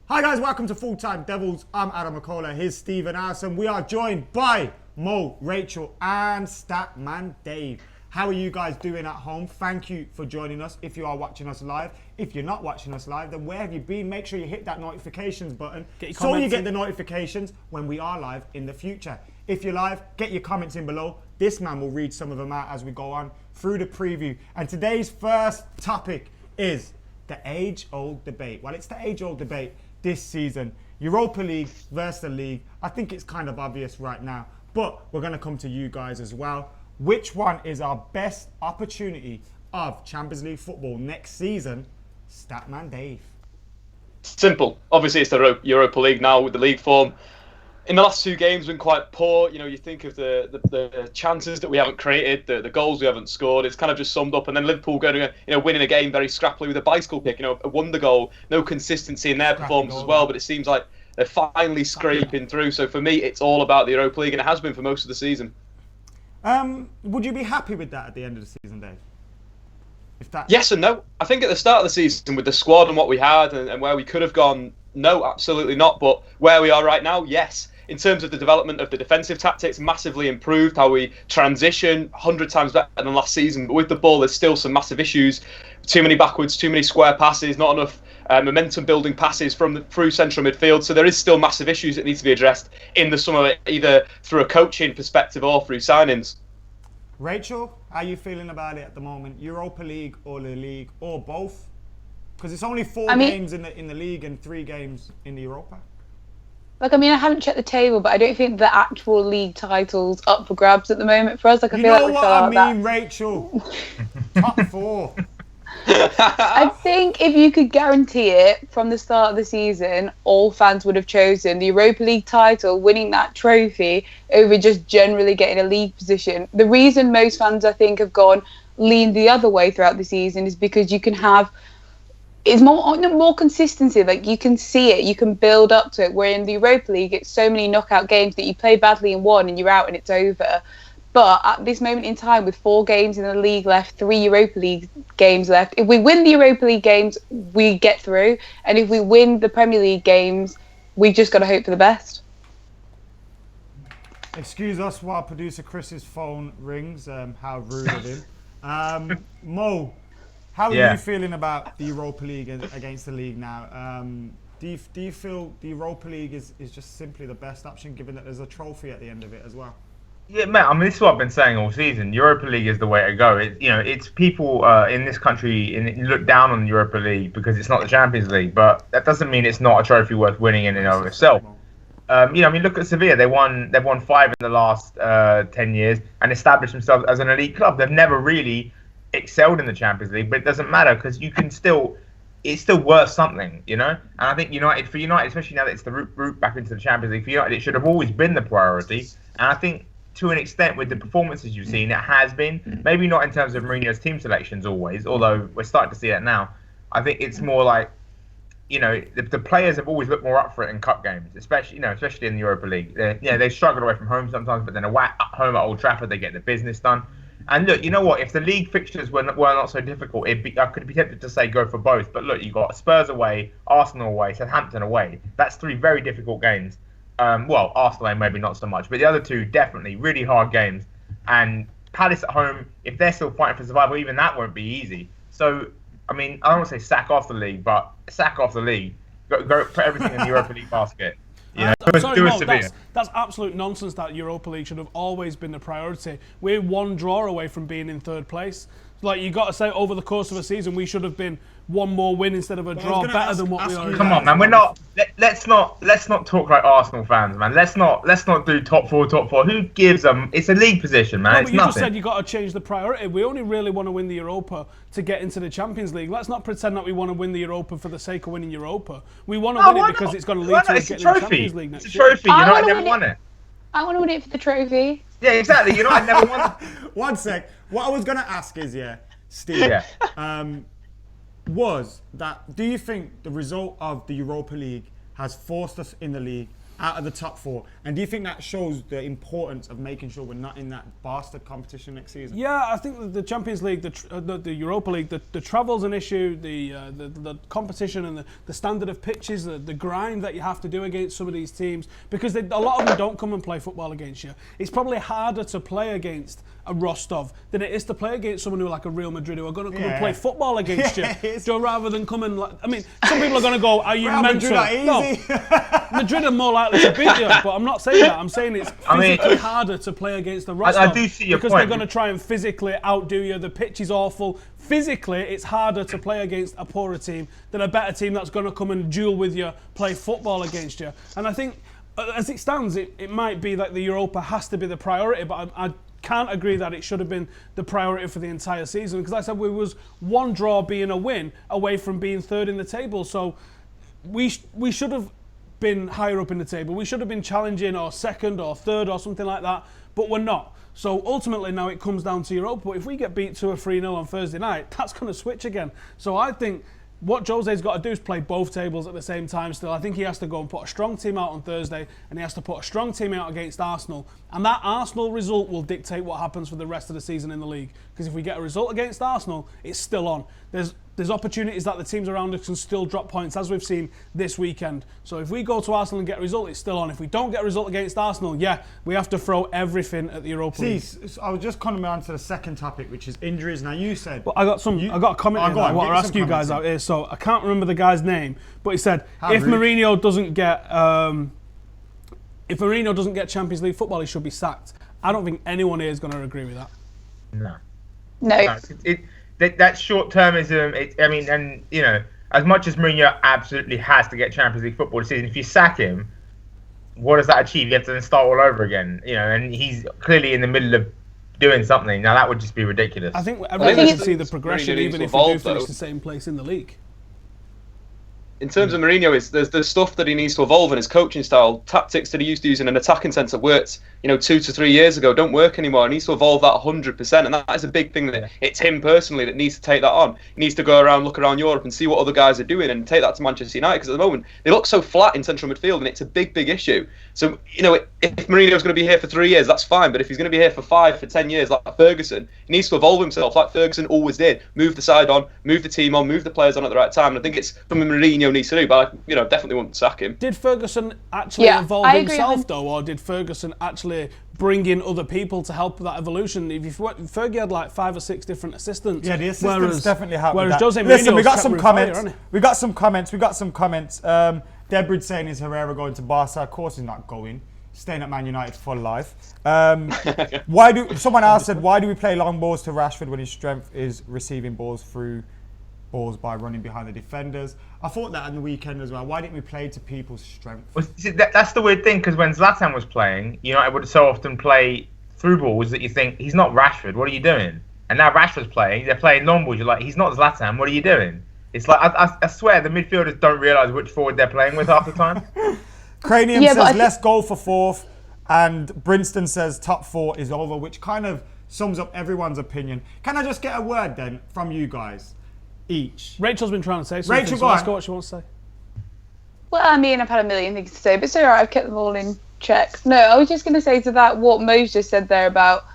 Hi guys, welcome to Full Time Devils. I'm Adam McCullough. Here's Stephen Allison. We are joined by Mo, Rachel, and Statman Dave. How are you guys doing at home? Thank you for joining us. If you are watching us live, if you're not watching us live, then where have you been? Make sure you hit that notifications button so you get the notifications when we are live in the future. If you're live, get your comments in below. This man will read some of them out as we go on through the preview. And today's first topic is the age-old debate. Well, it's the age-old debate this season. Europa League versus the league. I think it's kind of obvious right now, but we're going to come to you guys as well. Which one is our best opportunity of Champions League football next season? Statman Dave. Simple. Obviously, it's the Europa League now with the league form. In the last two games, been quite poor. You know, you think of the chances that we haven't created, the goals we haven't scored. It's kind of just summed up. And then Liverpool going to, winning a game very scrappily with a bicycle kick. A wonder goal. No consistency in their performance as well. But it seems like they're finally scraping through. So for me, it's all about the Europa League, and it has been for most of the season. Would you be happy with that at the end of the season, Dave? Yes and no. I think at the start of the season, with the squad and what we had and where we could have gone, no, absolutely not. But where we are right now, yes. In terms of the development of the defensive tactics, massively improved. How we transition, 100 times better than last season. But with the ball, there's still some massive issues. Too many backwards, too many square passes, not enough momentum-building passes through central midfield. So there is still massive issues that need to be addressed in the summer, either through a coaching perspective or through signings. Rachel, how are you feeling about it at the moment? Europa League or the league or both? Because it's only four games in the league and 3 games in the Europa. I haven't checked the table, but I don't think the actual league title's up for grabs at the moment for us. I feel like we what I mean, Rachel? Top 4. I think if you could guarantee it from the start of the season, all fans would have chosen the Europa League title, winning that trophy, over just generally getting a league position. The reason most fans, I think, have leaned the other way throughout the season is because you can have it's more consistency. Like, you can see it, you can build up to it. Where in the Europa League, it's so many knockout games that you play badly in one and you're out and it's over. But at this moment in time, with 4 games in the league left, 3 Europa League games left, if we win the Europa League games, we get through. And if we win the Premier League games, we just got to hope for the best. Excuse us while producer Chris's phone rings. How rude of him. Mo, how are you feeling about the Europa League against the league now? Do you feel the Europa League is just simply the best option, given that there's a trophy at the end of it as well? Yeah, mate. This is what I've been saying all season. Europa League is the way to go. It's people in this country look down on the Europa League because it's not the Champions League, but that doesn't mean it's not a trophy worth winning in and of itself. Look at Sevilla. They've won 5 in the last 10 years and established themselves as an elite club. They've never really excelled in the Champions League, but it doesn't matter because it's still worth something, And I think United, especially now that it's the route back into the Champions League for United, it should have always been the priority. And I think to an extent, with the performances you've seen, it has been. Maybe not in terms of Mourinho's team selections always, although we're starting to see that now. I think it's more like, the players have always looked more up for it in cup games, especially in the Europa League. They struggled away from home sometimes, but then at home at Old Trafford, they get the business done. And look, you know what? If the league fixtures were not so difficult, I could be tempted to say go for both. But look, you got Spurs away, Arsenal away, Southampton away. That's 3 very difficult games. Arsenal maybe not so much, but the other 2 definitely really hard games. And Palace at home, if they're still fighting for survival, even that won't be easy. So, I don't want to say sack off the league, but sack off the league. Go put everything in the Europa League basket. That's absolute nonsense. That Europa League should have always been the priority. We're 1 draw away from being in 3rd place. Like, you got to say, over the course of a season, we should have been 1 more win instead of a draw, better than what we are. Come on, man. We're not. Let's not talk like Arsenal fans, man. Let's not do top four. Who gives them? It's a league position, man. No, it's but you nothing. just said you got to change the priority. We only really want to win the Europa to get into the Champions League. Let's not pretend that we want to win the Europa for the sake of winning Europa. We want to win it because it's going to lead to us getting in the Champions League next year. It's a trophy. United never won it. I want to win it for the trophy. Yeah, exactly. United never won it. One sec. What I was going to ask is, Steve, do you think the result of the Europa League has forced us in the league out of the top 4. And do you think that shows the importance of making sure we're not in that bastard competition next season? Yeah, I think the Champions League, the Europa League, the travel's an issue, the competition and the standard of pitches, the grind that you have to do against some of these teams, because a lot of them don't come and play football against you. It's probably harder to play against a Rostov than it is to play against someone who like a Real Madrid who are going to come and play football against you. So rather than come and I mean, some people are going to go, "Are you mental?" No, Madrid are more likely to beat you. But I'm not saying that. I'm saying it's physically harder to play against the Rostov. I do see your because point. they're going to try and physically outdo you. The pitch is awful. Physically, it's harder to play against a poorer team than a better team that's going to come and duel with you, play football against you. And I think, as it stands, it might be that the Europa has to be the priority, but I can't agree that it should have been the priority for the entire season, because like I said, we was one draw being a win away from being third in the table. So we should have been higher up in the table. We should have been challenging or second or third or something like that, but we're not. So ultimately now it comes down to Europa. But if we get beat 2 or 3-0 on Thursday night, that's going to switch again. So I think what Jose's got to do is play both tables at the same time still. I think he has to go and put a strong team out on Thursday, and he has to put a strong team out against Arsenal. And that Arsenal result will dictate what happens for the rest of the season in the league. Because if we get a result against Arsenal, it's still on. There's opportunities that the teams around us can still drop points, as we've seen this weekend. So if we go to Arsenal and get a result, it's still on. If we don't get a result against Arsenal, we have to throw everything at the Europa League. See, I was just coming on to the second topic, which is injuries. Now you said... Well, I got a comment here that I want to ask you guys out here. So I can't remember the guy's name, but he said, if Mourinho doesn't get Champions League football, he should be sacked. I don't think anyone here is going to agree with that. No. That short-termism, and you know, as much as Mourinho absolutely has to get Champions League football this season, if you sack him, what does that achieve? You have to then start all over again, you know, and he's clearly in the middle of doing something. Now that would just be ridiculous. I think everyone can see the progression, even if we do finish the same place in the league. In terms of Mourinho, there's stuff that he needs to evolve in his coaching style. Tactics that he used to use in an attacking sense that worked, 2 to 3 years ago, don't work anymore. He needs to evolve that 100%, and that is a big thing. That it's him personally that needs to take that on. He needs to go around, look around Europe, and see what other guys are doing, and take that to Manchester United. Because at the moment they look so flat in central midfield, and it's a big issue. So if Mourinho's going to be here for 3 years, that's fine. But if he's going to be here for 5, for 10 years, like Ferguson, he needs to evolve himself, like Ferguson always did. Move the side on, move the team on, move the players on at the right time. And I think it's something Mourinho needs to do. But definitely wouldn't sack him. Did Ferguson actually evolve himself though, or did Ferguson actually bring in other people to help that evolution? Fergie had like 5 or 6 different assistants. Yeah, the assistants definitely helped. Whereas Jose Mourinho, listen, we got some comments. We got some comments. Debrid saying, is Herrera going to Barca? Of course he's not going. Staying at Man United for life. Someone else said, why do we play long balls to Rashford when his strength is receiving balls through balls by running behind the defenders? I thought that on the weekend as well. Why didn't we play to people's strength? Well, see, that's the weird thing, because when Zlatan was playing, United would so often play through balls that you think, he's not Rashford, what are you doing? And now Rashford's playing, they're playing long balls, you're like, he's not Zlatan, what are you doing? It's like, I swear, the midfielders don't realise which forward they're playing with half the time. Cranium says, let's go for 4th. And Brinston says, top 4 is over, which kind of sums up everyone's opinion. Can I just get a word then from you guys? Each. Rachel's been trying to say something. Rachel, so let's go what she wants to say. Well, I mean, I've had a million things to say, but it's alright, I've kept them all in check. No, I was just going to say to that what Mo's just said there about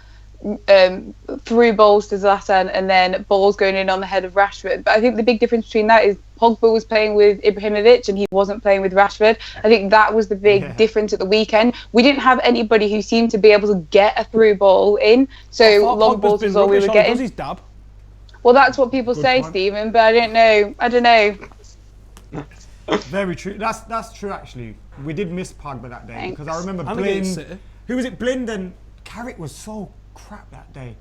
through balls to Zlatan and then balls going in on the head of Rashford. But I think the big difference between that is Pogba was playing with Ibrahimovic and he wasn't playing with Rashford. I think that was the big difference at the weekend. We didn't have anybody who seemed to be able to get a through ball in, so long balls was all we were getting. His dab. Well, that's what people say, Stephen, but I don't know. Very true. That's true, actually. We did miss Pogba that day. Thanks. Because I remember Blind. Who was it? Blind and Carrick was so crap that day.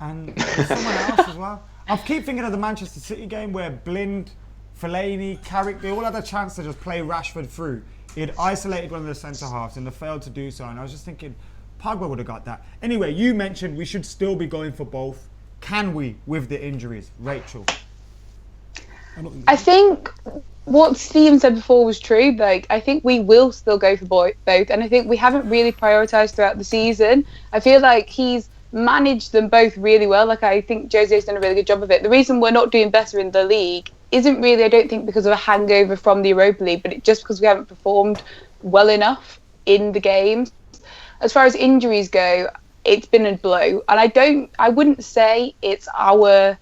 And someone else as well. I keep thinking of the Manchester City game where Blind, Fellaini, Carrick, they all had a chance to just play Rashford through. He had isolated one of the centre-halves and they failed to do so. And I was just thinking, Pogba would have got that. Anyway, you mentioned we should still be going for both. Can we with the injuries? Rachel? I think what Stephen said before was true. Like, I think we will still go for both. And I think we haven't really prioritised throughout the season. I feel like he's managed them both really well. Like, I think Jose's done a really good job of it. The reason we're not doing better in the league isn't really, I don't think, because of a hangover from the Europa League, but just because we haven't performed well enough in the games. As far as injuries go, it's been a blow, and I wouldn't say it's our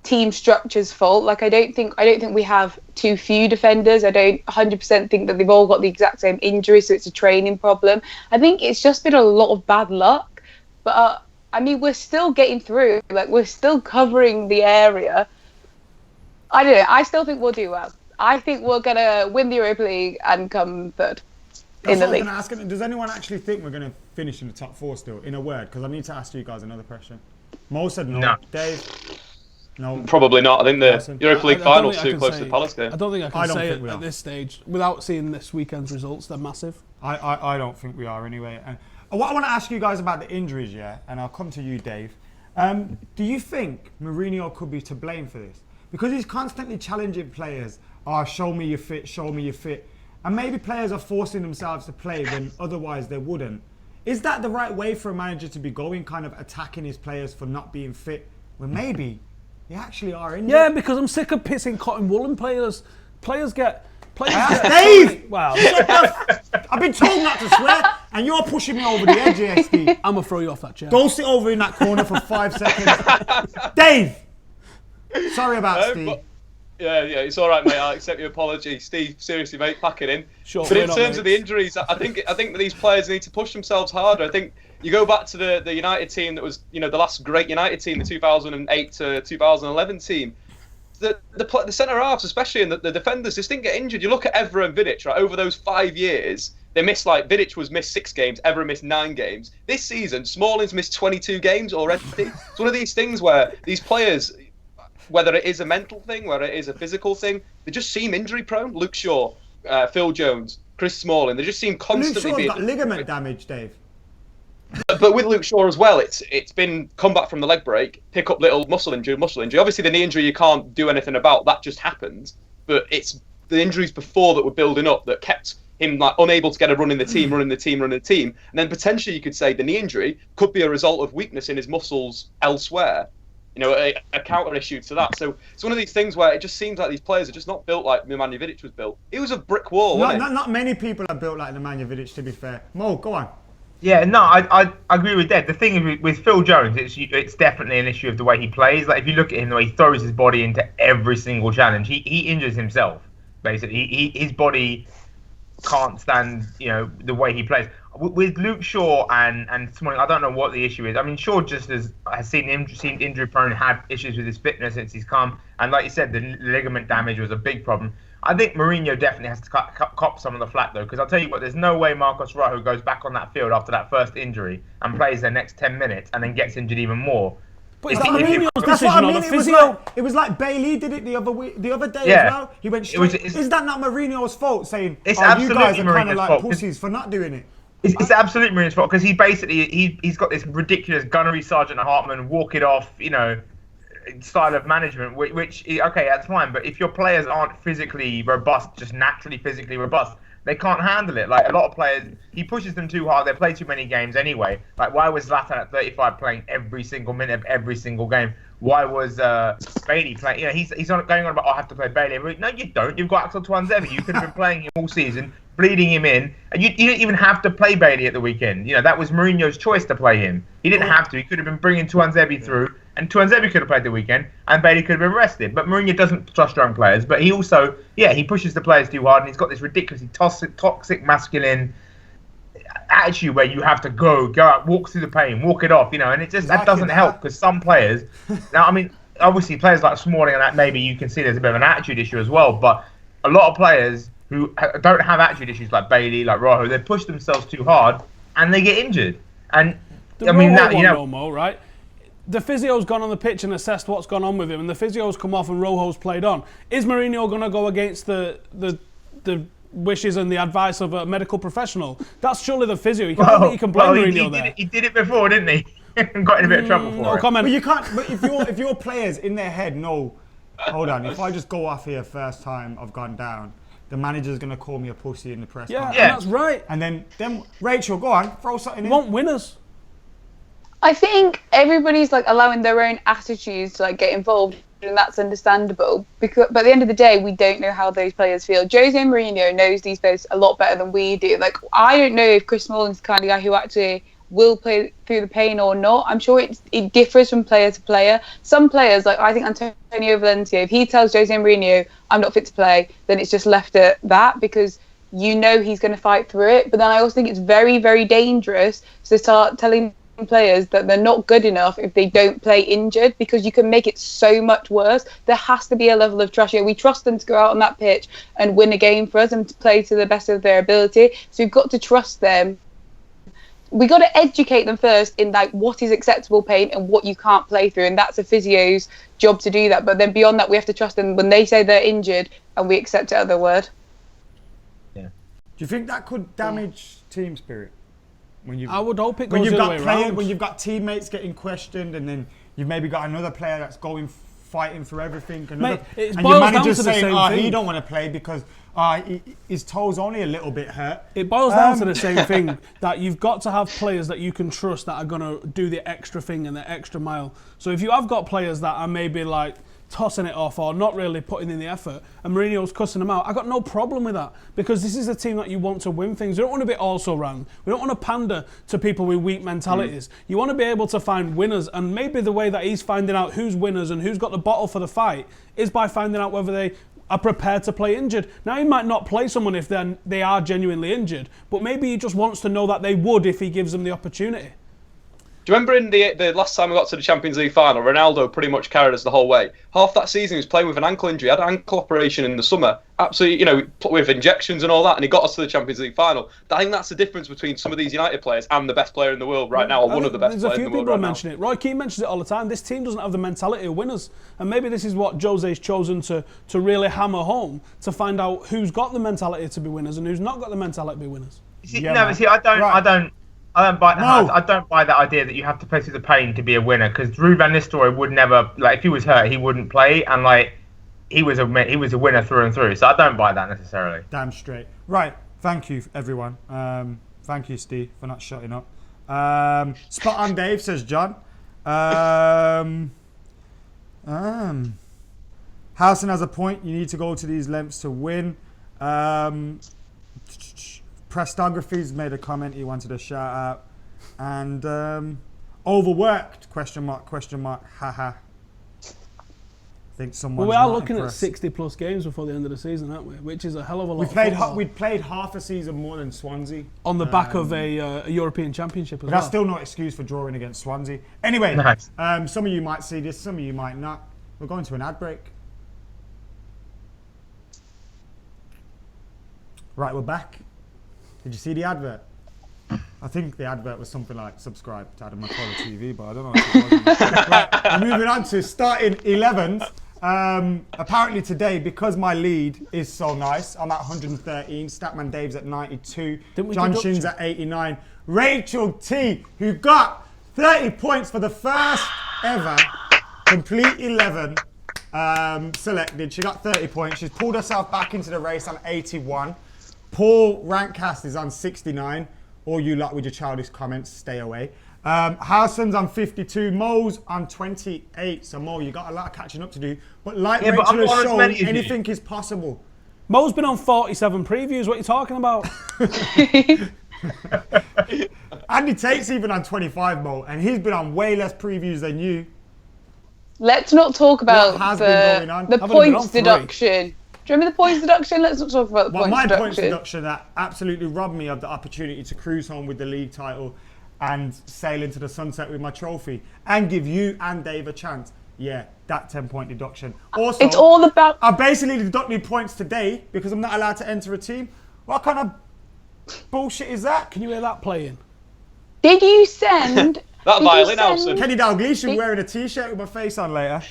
team structure's fault. Like I don't think we have too few defenders. I don't 100% think that they've all got the exact same injury, so it's a training problem. I think it's just been a lot of bad luck. But I mean, we're still getting through. Like we're still covering the area. I don't know. I still think we'll do well. I think we're gonna win the Europa League and come third in the league. Does anyone actually think we're gonna finish in the top 4 still? In a word, because I need to ask you guys another question. Mo said no. Dave. No. Probably not. I think the Europa League final's too close to the Palace game. I don't think I can say it at this stage without seeing this weekend's results. They're massive. I don't think we are anyway. And what I want to ask you guys about the injuries, and I'll come to you, Dave. Do you think Mourinho could be to blame for this? Because he's constantly challenging players. Show me you're fit, show me you're fit. And maybe players are forcing themselves to play when otherwise they wouldn't. Is that the right way for a manager to be going, kind of attacking his players for not being fit? When maybe they actually are injured. Yeah, because I'm sick of pissing cotton wool and players. Players get. Dave! Wow. I've been told not to swear, and you're pushing me over the edge, ASD. I'm going to throw you off that chair. Go sit over in that corner for 5 seconds. Dave! Sorry about Steve. Yeah, it's all right, mate. I'll accept your apology. Steve, seriously, mate, pack it in. Sure, but in terms of the injuries, I think that these players need to push themselves harder. I think you go back to the United team that was, the last great United team, the 2008 to 2011 team. The centre halves, especially, and the defenders, just didn't get injured. You look at Evra and Vidic, right? Over those 5 years, they missed Vidic missed 6 games, Evra missed 9 games. This season, Smalling's missed 22 games already. It's one of these things where these players, whether it is a mental thing, whether it is a physical thing, they just seem injury prone. Luke Shaw, Phil Jones, Chris Smalling, they just seem constantly Luke Shaw's got ligament damage, Dave. But with Luke Shaw as well, it's been come back from the leg break, pick up little muscle injury. Obviously, the knee injury you can't do anything about. That just happened. But it's the injuries before that were building up that kept him unable to get a run in the team, running the team. And then potentially you could say the knee injury could be a result of weakness in his muscles elsewhere. A counter issue to that. So it's one of these things where it just seems like these players are just not built like Nemanja Vidic was built. He was a brick wall, wasn't he? Not many people are built like Nemanja Vidic, to be fair. Mo, go on. Yeah, no, I agree with Dad. The thing is with Phil Jones, it's definitely an issue of the way he plays. Like if you look at him, the way he throws his body into every single challenge, he injures himself. Basically, his body can't stand the way he plays. With Luke Shaw and Smalling, I don't know what the issue is. I mean, Shaw just has seen injury prone, had issues with his fitness since he's come, and like you said, the ligament damage was a big problem. I think Mourinho definitely has to cop some of the flack, though, because I'll tell you what, there's no way Marcos Rojo goes back on that field after that first injury and plays the next 10 minutes and then gets injured even more. But is that Mourinho's decision or the physio? It was like Bailey did it the other day as well. He went straight. Is that not Mourinho's fault? Saying, you guys are kind of like pussies for not doing it. It's absolutely Mourinho's fault because he's got this ridiculous gunnery Sergeant Hartman walk it off, style of management, which okay, that's fine. But if your players aren't physically robust, just naturally physically robust, they can't handle it. Like a lot of players, he pushes them too hard. They play too many games anyway. Like why was Zlatan at 35 playing every single minute of every single game? Why was Bailey playing? He's not going on about I have to play Bailey. No, you don't. You've got Axel Tuanzebe. You could have been playing him all season, bleeding him in, and you didn't even have to play Bailey at the weekend. That was Mourinho's choice to play him. He didn't have to. He could have been bringing Tuanzebe through, and Tuanzebe could have played the weekend, and Bailey could have been rested. But Mourinho doesn't trust young players. But he also, he pushes the players too hard, and he's got this ridiculously toxic masculine attitude where you have to go out, walk through the pain, walk it off, and it just that doesn't help because some players. Now, I mean, obviously players like Smalling and that maybe you can see there's a bit of an attitude issue as well, but a lot of players who don't have attitude issues like Bailey, like Rojo, they push themselves too hard and they get injured. And I mean, Mo, right? The physio's gone on the pitch and assessed what's gone on with him, and the physio's come off and Rojo's played on. Is Mourinho going to go against the wishes and the advice of a medical professional? That's surely the physio. You can blame Mourinho there. He did it before, didn't he? And got in a bit of trouble for it. No comment. But you can't. But if your players in their head know, hold on, if I just go off here first time I've gone down, the manager's going to call me a pussy in the press conference. Yeah, that's right. And then Rachel, go on, throw something in. You want winners. I think everybody's allowing their own attitudes to get involved and that's understandable. But at the end of the day, we don't know how those players feel. Jose Mourinho knows these players a lot better than we do. Like, I don't know if Chris Smallin's the kind of guy who actually will play through the pain or not. I'm sure it differs from player to player. Some players, like I think Antonio Valencia, if he tells Jose Mourinho, I'm not fit to play, then it's just left at that, because you know he's going to fight through it. But then I also think it's very, very dangerous to start telling players that they're not good enough if they don't play injured, because you can make it so much worse. There has to be a level of trust here. We trust them to go out on that pitch and win a game for us and to play to the best of their ability. So we've got to trust them. We got to educate them first in like what is acceptable pain and what you can't play through, and that's a physio's job to do that. But then beyond that, we have to trust them when they say they're injured, and we accept it at their word. Yeah. Do you think that could damage team spirit? I would hope it goes the other way around. When you've got teammates getting questioned, and then you've maybe got another player that's fighting through everything. Mate, it and boils your down manager's to the saying, same thing. he don't want to play because his toe's only a little bit hurt. It boils down to the same thing, that you've got to have players that you can trust that are going to do the extra thing and the extra mile. So if you have got players that are maybe like tossing it off or not really putting in the effort, and Mourinho's cussing them out, I got no problem with that, because this is a team that you want to win things. We don't want to be also ran. We don't want to pander to people with weak mentalities. You want to be able to find winners, and maybe the way that he's finding out who's winners and who's got the bottle for the fight is by finding out whether they are prepared to play injured. Now, he might not play someone if they are genuinely injured, but maybe he just wants to know that they would if he gives them the opportunity. Do you remember in the last time we got to the Champions League final, Ronaldo pretty much carried us the whole way. Half that season he was playing with an ankle injury, had an ankle operation in the summer, absolutely, with injections and all that, and he got us to the Champions League final. I think that's the difference between some of these United players and the best player in the world right now, or one of the best players in the world right now. There's a few people who mention it. Roy Keane mentions it all the time. This team doesn't have the mentality of winners, and maybe this is what Jose's chosen to really hammer home, to find out who's got the mentality to be winners and who's not got the mentality to be winners. I don't buy that idea that you have to play through the pain to be a winner, because Drew Van Nistelrooy would never, like, if he was hurt, he wouldn't play, and like he was a winner through and through. So I don't buy that necessarily. Damn straight. Right. Thank you, everyone. Thank you, Steve, for not shutting up. Spot on, Dave, says John. Howson has a point. You need to go to these lengths to win. Prestography's made a comment he wanted a shout out. And overworked, question mark, haha. I think someone's Well, we are not looking impressed. at 60 plus games before the end of the season, aren't we? Which is a hell of a lot. We'd played half a season more than Swansea. On the back of a European Championship as well. That's still no excuse for drawing against Swansea. Anyway, Nice. Some of you might see this, some of you might not. We're going to an ad break. Right, we're back. Did you see the advert? I think the advert was something like subscribe to Adam McCullough TV, but I don't know if it was. Right, we're moving on to starting 11s. Apparently today, because my lead is so nice, I'm at 113. Statman Dave's at 92. John Shin's at 89. Rachel T, who got 30 points for the first ever complete 11 selected. She got 30 points. She's pulled herself back into the race on 81. Paul Rankcast is on 69. All you lot with your childish comments, stay away. Howson's on 52. Mo's on 28. So Mo, you got a lot of catching up to do. But like Rachel has shown, anything is possible. Mo's been on 47 previews. What are you talking about? Andy Tate's even on 25, Mo, and he's been on way less previews than you. Let's not talk about the points deduction. Do you remember the points deduction? Let's not talk about the points deduction. My points deduction that absolutely robbed me of the opportunity to cruise home with the league title and sail into the sunset with my trophy and give you and Dave a chance. Yeah, that 10-point deduction. Also, it's all about... I basically deducted points today because I'm not allowed to enter a team. What kind of bullshit is that? Can you hear that playing? Did you send... That violin, Alison. Kenny Dalglish wearing a t-shirt with my face on later.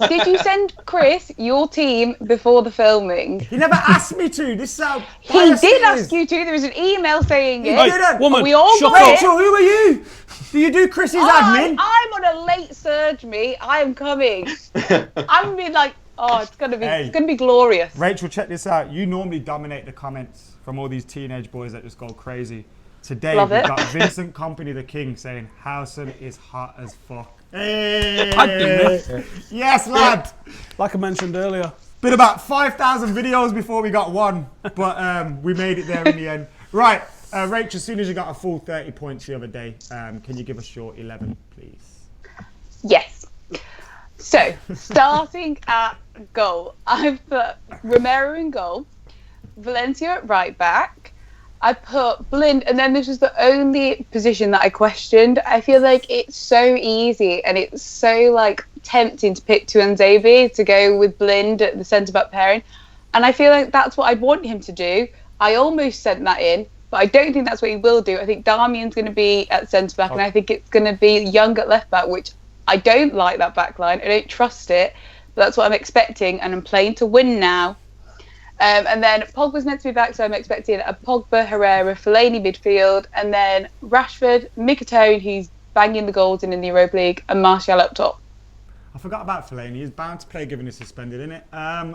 Did you send Chris your team before the filming? He never asked me to. This is how he did ask you to. There was an email saying it. He didn't. Woman, we all got it. Rachel, who are you? Do you do Chris's admin? I'm on a late surge, me. I am coming. I'm gonna be like, it's gonna be glorious. Rachel, check this out. You normally dominate the comments from all these teenage boys that just go crazy. Today we've got Vincent Company the King saying Howson is hot as fuck. Hey. Yes, lad. Like I mentioned earlier. Been about 5,000 videos before we got one, but we made it there in the end. Right, Rach, as soon as you got a full 30 points the other day, can you give us your 11, please? Yes. So, starting at goal, I've put Romero in goal, Valencia at right back. I put Blind, and then this was the only position that I questioned. I feel like it's so easy and it's so like tempting to pick Tuanzebe to go with Blind at the centre back pairing, and I feel like that's what I'd want him to do. I almost sent that in, but I don't think that's what he will do. I think Damian's going to be at centre back, and I think it's going to be Young at left back, which I don't like that back line. I don't trust it, but that's what I'm expecting, and I'm playing to win now. And then Pogba's meant to be back, so I'm expecting a Pogba, Herrera, Fellaini midfield, and then Rashford, Mkhitaryan, who's banging the goals in the Europa League, and Martial up top. I forgot about Fellaini. He's bound to play given he's suspended, isn't it?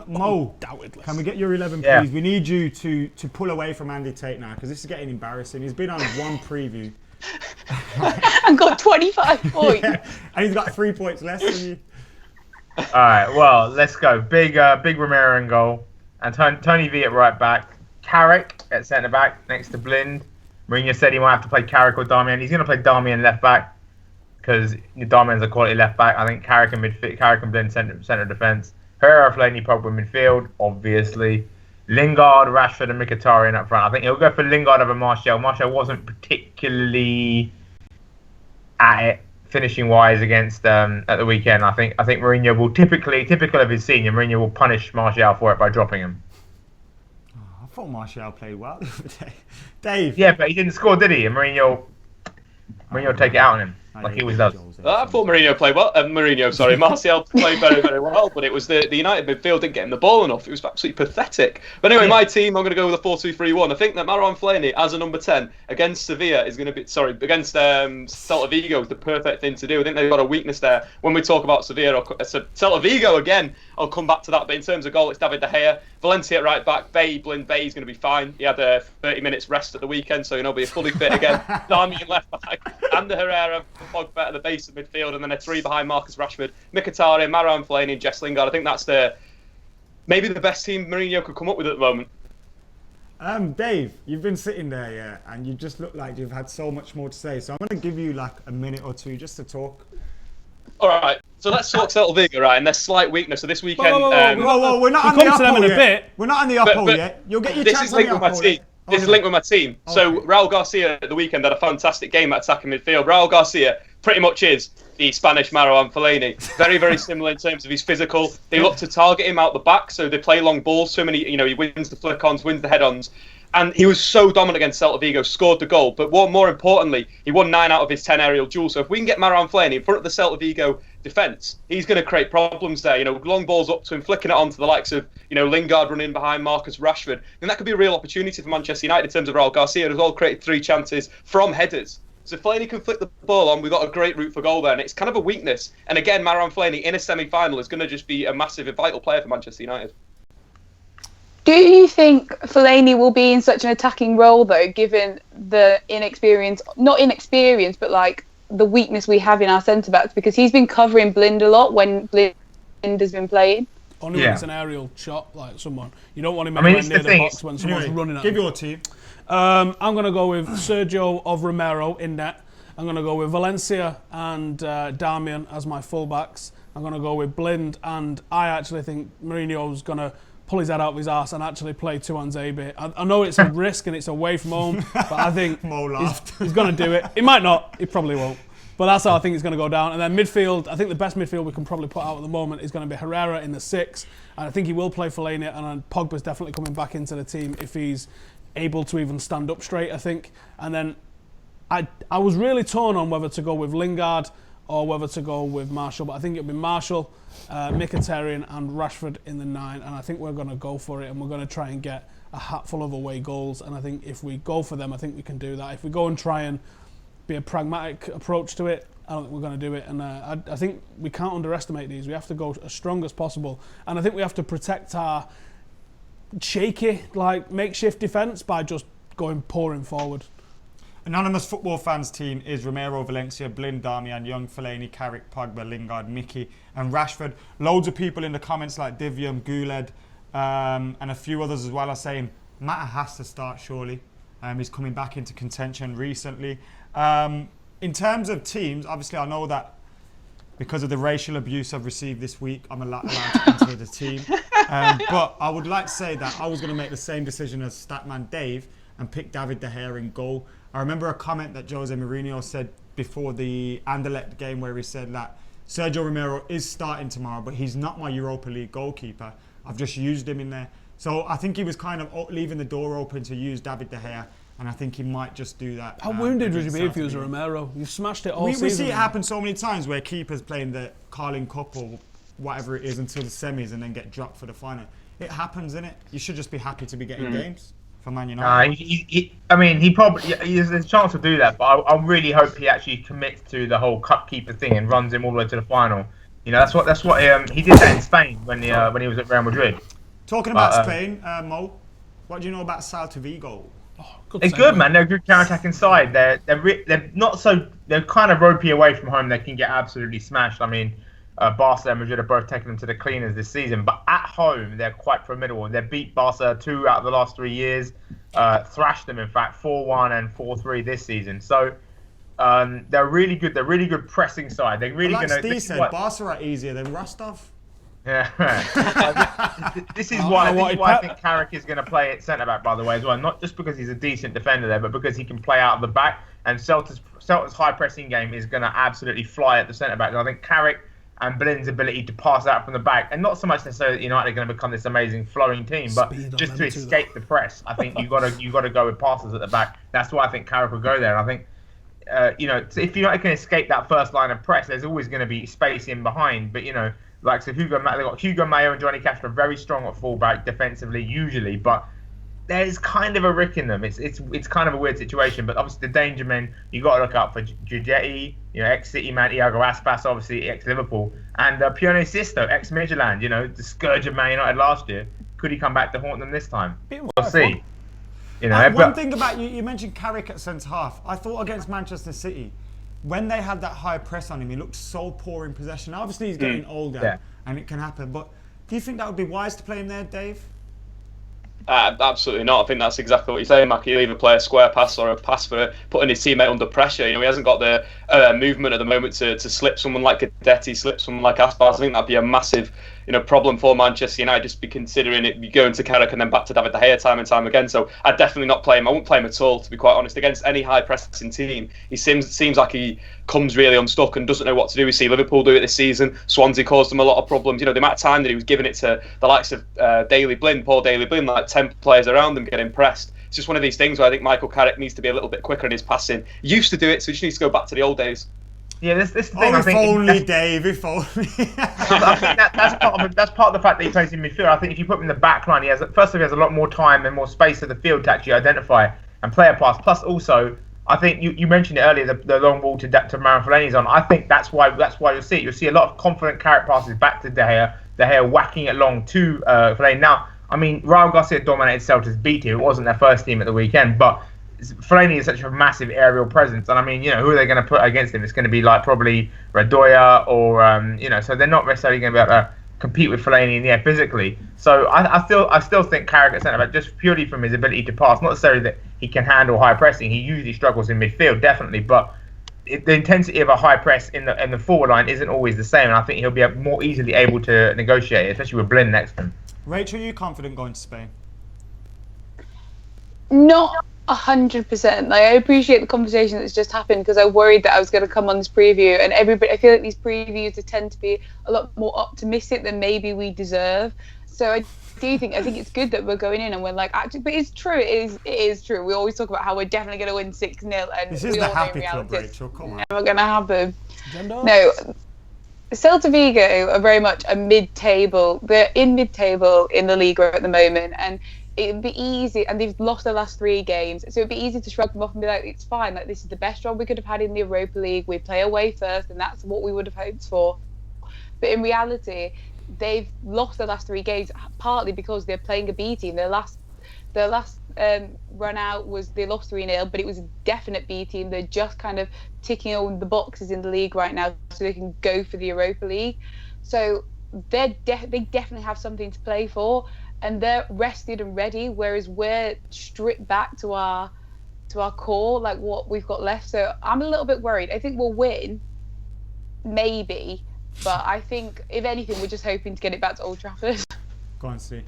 Mo, Doubtedly. can we get your 11, please? We need you to pull away from Andy Tate now, because this is getting embarrassing. He's been on one preview. And got 25 points. Yeah, and he's got 3 points less than you. All right, well, let's go. Big Romero in goal. And Tony V at right back. Carrick at centre back next to Blind. Mourinho said he might have to play Carrick or Damian. He's going to play Damian left back because Damian's a quality left back. I think Carrick and midfield, Carrick and Blind centre defence. Herrera, Fellaini, Pogba midfield, obviously. Lingard, Rashford and Mkhitaryan up front. I think he'll go for Lingard over Martial. Martial wasn't particularly at it finishing wise against at the weekend. I think Mourinho will typical of his senior, Mourinho will punish Martial for it by dropping him. I thought Martial played well the other day. Dave. Yeah, but he didn't score, did he? And Mourinho take it out on him like he always does. I thought Mourinho played well. Martial played very, very well, but it was the United midfield didn't get him the ball enough. It was absolutely pathetic. But anyway, my team, I'm going to go with a 4-2-3-1. I think that Marouane Fellaini as a number 10 against Sevilla is going to be against Celta Vigo is the perfect thing to do. I think they've got a weakness there. When we talk about Sevilla, Celta Vigo again, I'll come back to that. But in terms of goal, it's David De Gea. Valencia at right back. Blind Bay is going to be fine. He had 30 minutes rest at the weekend, so he'll be fully fit again. Damian left back, and the Herrera, Pogba at the base of midfield, and then a 3 behind Marcus Rashford, Mkhitaryan, Marouane Fellaini, and Jess Lingard. I think that's maybe the best team Mourinho could come up with at the moment. Dave, you've been sitting there, yeah, and you just look like you've had so much more to say. So I'm going to give you like a minute or two just to talk. All right, so let's talk Celta Vigo, right? And their slight weakness. So this weekend, whoa, we're not on the up yet. We're not on the up yet. You'll get your chance on the up hole. This is linked with my team. Okay. So Raul Garcia at the weekend had a fantastic game at attacking midfield. Raul Garcia pretty much is the Spanish Marouane Fellaini. Very, very similar in terms of his physical. They look to target him out the back, so they play long balls to him, and he wins the flick-ons, wins the head-ons. And he was so dominant against Celta Vigo, scored the goal. But more importantly, he won 9 out of his 10 aerial duels. So if we can get Marouane Fellaini in front of the Celta Vigo defence, he's going to create problems there. Long balls up to him, flicking it onto the likes of, Lingard running behind Marcus Rashford. And that could be a real opportunity for Manchester United in terms of Raul Garcia, who's all created 3 chances from headers. So if Fellaini can flick the ball on, we've got a great route for goal there. And it's kind of a weakness. And again, Marouane Fellaini in a semi-final is going to just be a massive and vital player for Manchester United. Do you think Fellaini will be in such an attacking role, though, given the not inexperience, but like the weakness we have in our centre-backs? Because he's been covering Blind a lot when Blind has been playing. Only when it's an aerial shot, like someone. You don't want him anywhere near the box when someone's running at him. Give your team. I'm going to go with Sergio of Romero in net. I'm going to go with Valencia and Damian as my full-backs. I'm going to go with Blind, and I actually think Mourinho's going to pull his head out of his arse and actually play Tuanzebe. I know it's a risk and it's away from home, but I think he's going to do it. He might not. He probably won't. But that's how I think it's going to go down. And then midfield, I think the best midfield we can probably put out at the moment is going to be Herrera in the 6. And I think he will play Fellaini, and Pogba's definitely coming back into the team if he's able to even stand up straight, I think. And then I was really torn on whether to go with Lingard or whether to go with Martial, but I think it'll be Martial, Mkhitaryan and Rashford in the 9, and I think we're going to go for it, and we're going to try and get a hatful of away goals, and I think if we go for them, I think we can do that. If we go and try and be a pragmatic approach to it, I don't think we're going to do it, and I think we can't underestimate these. We have to go as strong as possible, and I think we have to protect our shaky, makeshift defence by just going pouring forward. Anonymous football fans team is Romero, Valencia, Blind, Darmian, Young, Fellaini, Carrick, Pogba, Lingard, Mickey and Rashford. Loads of people in the comments like Divyam, Guled and a few others as well are saying Mata has to start surely. He's coming back into contention recently. In terms of teams, obviously I know that because of the racial abuse I've received this week, I'm allowed to enter the team. But I would like to say that I was going to make the same decision as Statman Dave and pick David De Gea in goal. I remember a comment that Jose Mourinho said before the Anderlecht game where he said that Sergio Romero is starting tomorrow, but he's not my Europa League goalkeeper. I've just used him in there. So I think he was kind of leaving the door open to use David De Gea. And I think he might just do that. How wounded would you be if you was a Romero? You've smashed it all season. We see it happen so many times where keepers playing the Carling Cup or whatever it is until the semis and then get dropped for the final. It happens, innit? You should just be happy to be getting games for Man United. He has a chance to do that, but I really hope he actually commits to the whole cup keeper thing and runs him all the way to the final. You know, that's what he did that in Spain when he was at Real Madrid. Talking about Spain, Mo, what do you know about Celta Vigo? They're good, man. They're a good counter-attacking side. They're not so. They're kind of ropey away from home. They can get absolutely smashed. I mean, Barca and Madrid have both taken them to the cleaners this season. But at home, they're quite formidable. They beat Barca 2 out of the last 3 years. Thrashed them, in fact, 4-1 and 4-3 this season. So they're really good. They're really good pressing side. They're really like going Steve said, Barca are easier than Rostov. Yeah, this is why I think Carrick is going to play at centre back, by the way, as well. Not just because he's a decent defender there, but because he can play out of the back. And Celta's high pressing game is going to absolutely fly at the centre back. And I think Carrick and Blind's ability to pass out from the back, and not so much necessarily that United are going to become this amazing flowing team, but just to escape the press. I think you got to go with passes at the back. That's why I think Carrick will go there. And I think if United can escape that first line of press, there's always going to be space in behind. But like so they've got Hugo Mayo and Johnny Cashman very strong at fullback defensively usually, but there's kind of a rick in them. It's kind of a weird situation, but obviously the danger men you got to look out for Giugetti, ex-City man, Iago Aspas, obviously ex-Liverpool, and Pione Sisto, ex-Midtjylland, the scourge of Man United last year. Could he come back to haunt them this time? We'll see. One thing about you mentioned Carrick at centre half. I thought against Manchester City, when they had that high press on him, he looked so poor in possession. Obviously, he's getting older, and it can happen. But do you think that would be wise to play him there, Dave? Absolutely not. I think that's exactly what you're saying, Mac. He'll either play a square pass or a pass for putting his teammate under pressure. He hasn't got the movement at the moment to slip someone like Guedetti, slip someone like Aspas. I think that'd be a massive problem for Manchester United. Just be considering it, going to Carrick and then back to David De Gea time and time again. So I'd definitely not play him. I wouldn't play him at all, to be quite honest. Against any high pressing team, he seems like he comes really unstuck and doesn't know what to do. We see Liverpool do it this season. Swansea caused them a lot of problems. The amount of time that he was giving it to the likes of Paul Daley Blind, like 10 players around them getting pressed. It's just one of these things where I think Michael Carrick needs to be a little bit quicker in his passing. He used to do it, so he just needs to go back to the old days. Yeah, this thing. If only, Dave. If only. I think that's part of the fact that he plays in midfield. I think if you put him in the back line, he has a lot more time and more space of the field to actually identify and play a pass. Plus, also, I think you mentioned it earlier, the long ball to Marouane Fellaini's on. I think that's why you'll see it. You'll see a lot of confident Carrick passes back to De Gea whacking it long to Fellaini. Now, I mean, Raul Garcia dominated Celta's B team. It wasn't their first team at the weekend, but Fellaini is such a massive aerial presence, and I mean, who are they going to put against him? It's going to be like probably Radoya or so they're not necessarily going to be able to compete with Fellaini in the air physically. So I still think Carrick at centre back, just purely from his ability to pass, not necessarily that he can handle high pressing. He usually struggles in midfield, definitely, but the intensity of a high press in the forward line isn't always the same, and I think he'll be more easily able to negotiate, especially with Blind next to him. Rachel, are you confident going to Spain? Not 100%. I appreciate the conversation that's just happened because I worried that I was going to come on this preview, and I feel like these previews tend to be a lot more optimistic than maybe we deserve. So I think it's good that we're going in and we're like, actually, but it's true. It is true. We always talk about how we're definitely going to win 6-0, and this is the happy club, Rachel. Come on. Never going to happen. No. Celta Vigo are very much a mid-table. They're in mid-table in the Liga at the moment, and it'd be easy, and they've lost their last 3 games, so it'd be easy to shrug them off and be like, it's fine, like this is the best job we could have had in the Europa League, we play away first, and that's what we would have hoped for. But in reality, they've lost their last 3 games partly because they're playing a B team. Their last run out was they lost 3-0, but it was a definite B team. They're just kind of ticking all the boxes in the league right now so they can go for the Europa League. So they definitely have something to play for, and they're rested and ready, whereas we're stripped back to our core, like what we've got left. So I'm a little bit worried. I think we'll win, maybe, but I think, if anything, we're just hoping to get it back to Old Trafford. Go on, see.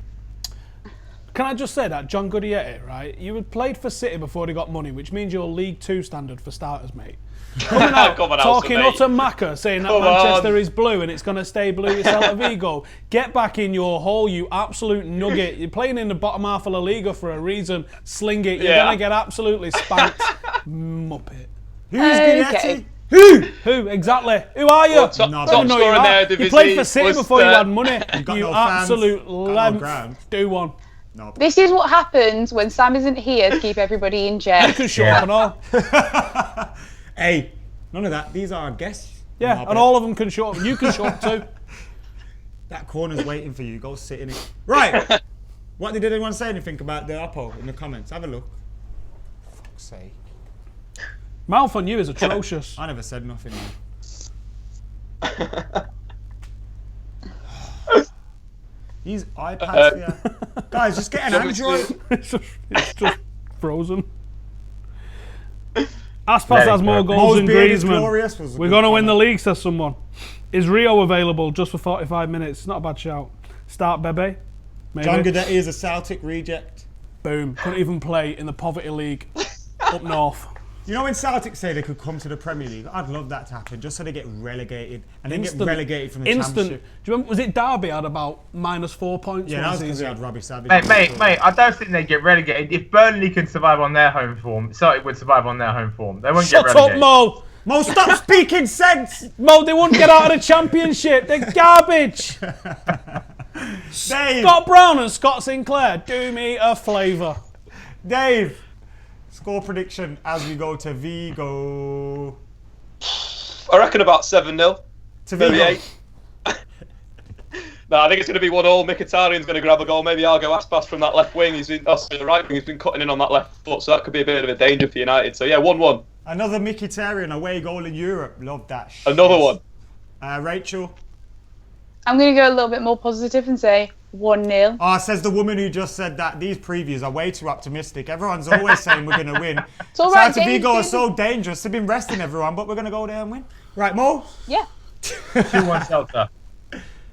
Can I just say that, John Goodyetti, right? You had played for City before he got money, which means you're League 2 standard for starters, mate. Coming out, talking utter macker, saying that Manchester is blue and it's going to stay blue at Celta Vigo. Get back in your hole, you absolute nugget. You're playing in the bottom half of La Liga for a reason. Sling it. You're going to get absolutely spanked. Muppet. Who's Goodyetti? Who? Exactly. Who are you? Well, top scorer in their division. You played for City before you had money. You no absolute lamb. Do one. No. This is what happens when Sam isn't here to keep everybody in check. You can shut up and all. Hey, none of that. These are our guests. Yeah, and all of them can shut up. You can shut up too. That corner's waiting for you. Go sit in it. Right. Did anyone say anything about the Oppo in the comments? Have a look. For fuck's sake. Mouth on you is atrocious. I never said nothing, man. These iPads here. Guys, just get an Android. It's just frozen. Aspas has more goals than Griezmann. We're going to win the league, says someone. Is Rio available just for 45 minutes? Not a bad shout. Start Bebe. Maybe. John Goodyetti is a Celtic reject. Boom. Couldn't even play in the Poverty League up north. You know when Celtic say they could come to the Premier League? I'd love that to happen, just so they get relegated and then get relegated from the Championship. Do you remember, was it Derby had about -4 points? Yeah, that was because they had Robbie Savage. Mate, I don't think they get relegated. If Burnley can survive on their home form, Celtic would survive on their home form. They won't get relegated. Shut up, Mo! Mo, stop speaking sense! Mo, they wouldn't get out of the Championship. They're garbage. Dave. Scott Brown and Scott Sinclair, do me a favour. Dave. Score prediction as we go to Vigo. I reckon about 7-0. To Vigo. 38. No, I think it's going to be 1-1. Mkhitaryan's going to grab a goal. Maybe Argo Aspas from that left wing. The right wing. He's been cutting in on that left foot, so that could be a bit of a danger for United. So yeah, 1-1. Another Mkhitaryan away goal in Europe. Love that shit. Another one. Rachel. I'm going to go a little bit more positive and say 1-0. Says the woman who just said that these previews are way too optimistic. Everyone's always saying we're going to win. It's all right, Celta Vigo are so dangerous. They've been resting everyone, but we're going to go there and win. Right, Mo? Yeah. 2-1 Celta.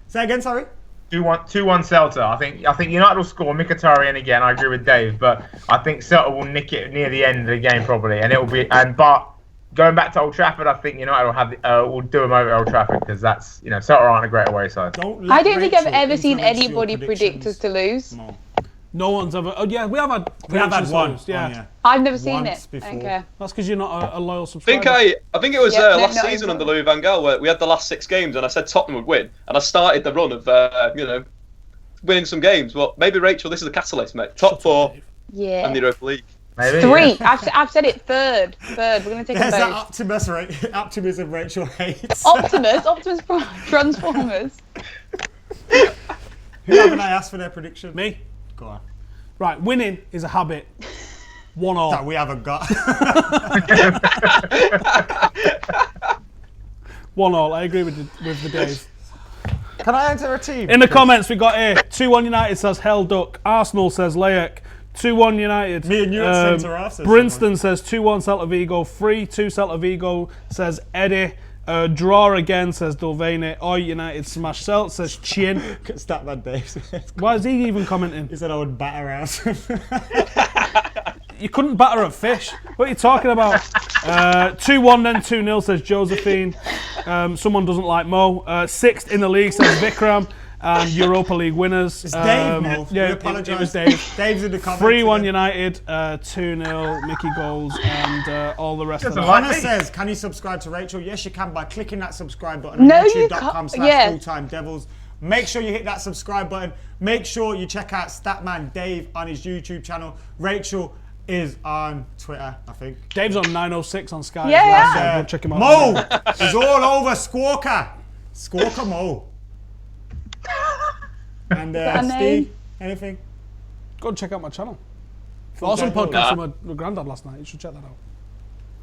Say again, sorry? 2-1 Celta. I think United will score Mkhitaryan again. I agree with Dave, but I think Celta will nick it near the end of the game probably, and it will be. But going back to Old Trafford, I think United will do them over Old Trafford because that's Celta aren't a great away side. I don't think I've ever seen anybody predict us to lose. No one's ever. Oh yeah, we have had. We have had one. Yeah. I've never seen Once it. before. Okay. That's because you're not a loyal subscriber. I think it was last not season anymore. under Louis van Gaal where we had the last 6 games and I said Tottenham would win and I started the run of winning some games. Well, maybe Rachel, this is a catalyst, mate. Top 4 Yeah. and the Europa League. Maybe, 3. Yeah. I've said it third. We're going to take There's them that both. optimism Rachel hates. Optimus Transformers. Who haven't I asked for their prediction? Me. Go on. Right, winning is a habit. 1-1. That we haven't got. 1-1. I agree with the Dave. Can I enter a team? In the comments we got here, 2-1 United says Hell Duck. Arsenal says Layek. 2-1 United. Me and you at centre half. Brinston says 2-1 Celta Vigo. 3-2 Celta Vigo says Eddie. Draw again says Dulvane. Oi United smash Celt says Chin. Statman Dave. Why is he even commenting? He said I would batter out. You couldn't batter a fish. What are you talking about? 2-1 then 2-0 says Josephine. Someone doesn't like Mo. 6th in the league says Vikram. And Europa League winners. It's Dave, Mo. Yeah, we apologise. It was Dave. Dave's in the comments. 3-1 United, 2-0 Mickey goals, and all the rest of them. Hannah says, can you subscribe to Rachel? Yes, you can by clicking that subscribe button on youtube.com/FullTimeDEVILS. Make sure you hit that subscribe button. Make sure you check out Statman Dave on his YouTube channel. Rachel is on Twitter, I think. Dave's on 906 on Sky. Yeah. Go check him out. Mo is all over Squawker. Squawker Mo. And Steve, anything? Go and check out my channel. Awesome Full-time podcast goal. from my granddad last night. You should check that out.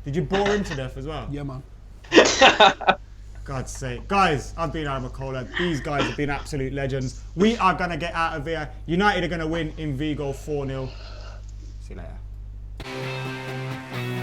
Did you bore him to death as well? Yeah, man. God's sake. Guys, I've been Adam McCullough. These guys have been absolute legends. We are going to get out of here. United are going to win in Vigo 4-0. See you later.